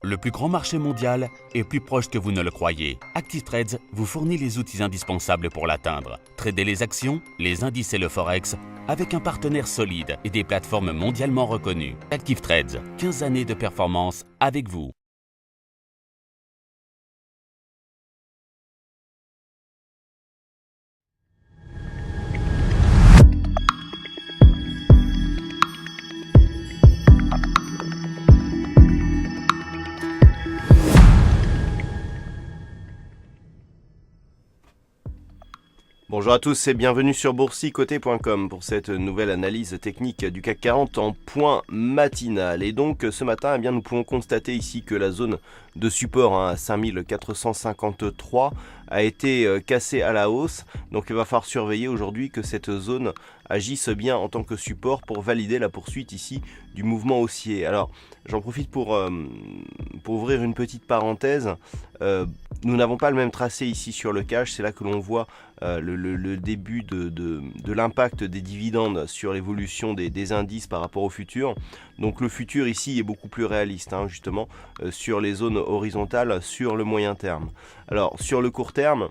Le plus grand marché mondial est plus proche que vous ne le croyez. ActiveTrades vous fournit les outils indispensables pour l'atteindre. Tradez les actions, les indices et le forex avec un partenaire solide et des plateformes mondialement reconnues. ActiveTrades, 15 années de performance avec vous. Bonjour à tous et bienvenue sur boursicoté.com pour cette nouvelle analyse technique du CAC 40 en point matinal. Et donc ce matin, nous pouvons constater ici que la zone de support à 5453 a été cassée à la hausse. Donc il va falloir surveiller aujourd'hui que cette zone agisse bien en tant que support pour valider la poursuite ici du mouvement haussier. Alors j'en profite pour ouvrir une petite parenthèse. Nous n'avons pas le même tracé ici sur le cash, c'est là que l'on voit le début de l'impact des dividendes sur l'évolution des indices par rapport au futur. Donc le futur ici est beaucoup plus réaliste, justement, sur les zones horizontales sur le moyen terme. Alors sur le court terme,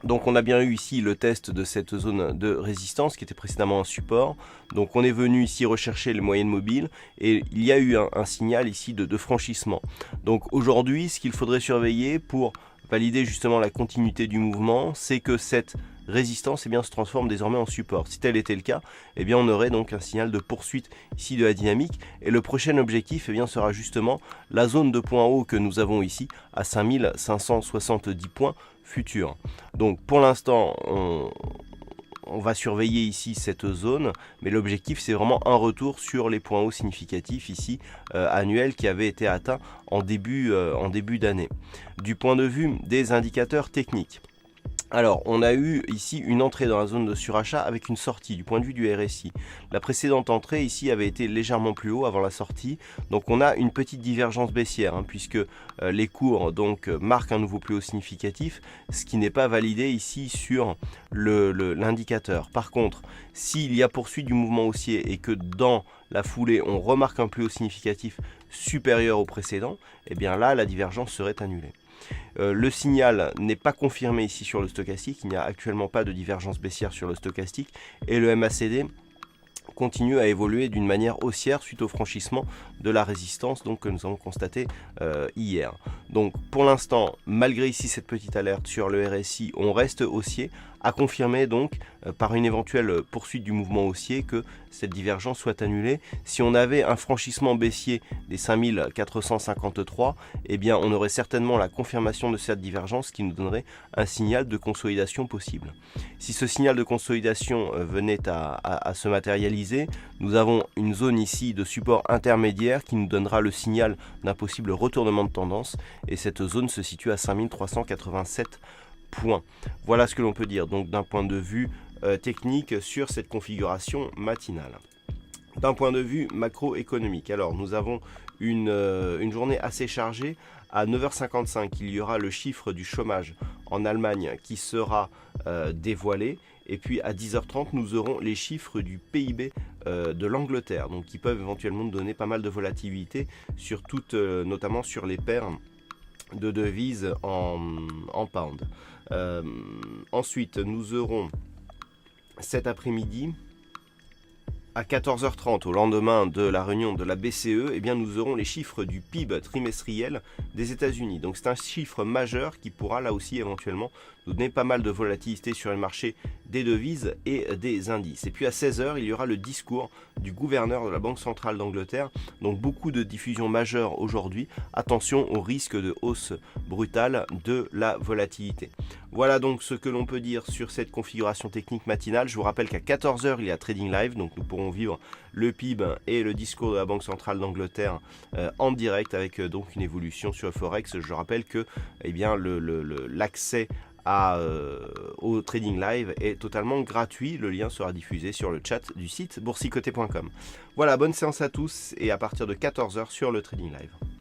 donc on a bien eu ici le test de cette zone de résistance qui était précédemment un support. Donc on est venu ici rechercher les moyennes mobiles et il y a eu un signal ici de franchissement. Donc aujourd'hui, ce qu'il faudrait surveiller pour valider justement la continuité du mouvement, c'est que cette résistance se transforme désormais en support. Si tel était le cas, on aurait donc un signal de poursuite ici de la dynamique et le prochain objectif sera justement la zone de point haut que nous avons ici à 5570 points futurs. Donc pour l'instant, on va surveiller ici cette zone, mais l'objectif c'est vraiment un retour sur les points hauts significatifs ici annuels qui avaient été atteints en début d'année. Du point de vue des indicateurs techniques, alors on a eu ici une entrée dans la zone de surachat avec une sortie du point de vue du RSI. La précédente entrée ici avait été légèrement plus haut avant la sortie, donc on a une petite divergence baissière puisque les cours donc marquent un nouveau plus haut significatif, ce qui n'est pas validé ici sur l'indicateur. Par contre, s'il y a poursuite du mouvement haussier et que dans la foulée on remarque un plus haut significatif supérieur au précédent, là la divergence serait annulée. Le signal n'est pas confirmé ici sur le stochastique, il n'y a actuellement pas de divergence baissière sur le stochastique et le MACD continue à évoluer d'une manière haussière suite au franchissement de la résistance que nous avons constaté hier. Donc pour l'instant, malgré ici cette petite alerte sur le RSI, on reste haussier, à confirmer donc par une éventuelle poursuite du mouvement haussier que cette divergence soit annulée. Si on avait un franchissement baissier des 5453, on aurait certainement la confirmation de cette divergence qui nous donnerait un signal de consolidation possible. Si ce signal de consolidation venait à se matérialiser, nous avons une zone ici de support intermédiaire qui nous donnera le signal d'un possible retournement de tendance et cette zone se situe à 5387 points. Voilà ce que l'on peut dire donc d'un point de vue technique sur cette configuration matinale. D'un point de vue macroéconomique, alors nous avons une journée assez chargée. À 9h55, il y aura le chiffre du chômage en Allemagne qui sera dévoilé. Et puis à 10h30, nous aurons les chiffres du PIB de l'Angleterre, donc qui peuvent éventuellement nous donner pas mal de volatilité, sur notamment sur les paires de devises en pound. Ensuite, nous aurons cet après-midi, à 14h30, au lendemain de la réunion de la BCE, nous aurons les chiffres du PIB trimestriel des États-Unis. Donc c'est un chiffre majeur qui pourra là aussi éventuellement nous donner pas mal de volatilité sur le marché des devises et des indices. Et puis à 16h, il y aura le discours du gouverneur de la Banque centrale d'Angleterre. Donc beaucoup de diffusions majeures aujourd'hui. Attention au risque de hausse brutale de la volatilité. Voilà donc ce que l'on peut dire sur cette configuration technique matinale. Je vous rappelle qu'à 14h, il y a Trading Live, donc nous pourrons vivre le PIB et le discours de la Banque centrale d'Angleterre en direct avec donc une évolution sur le Forex. Je rappelle que l'accès au Trading Live est totalement gratuit. Le lien sera diffusé sur le chat du site boursicoté.com. Voilà, bonne séance à tous et à partir de 14h sur le Trading Live.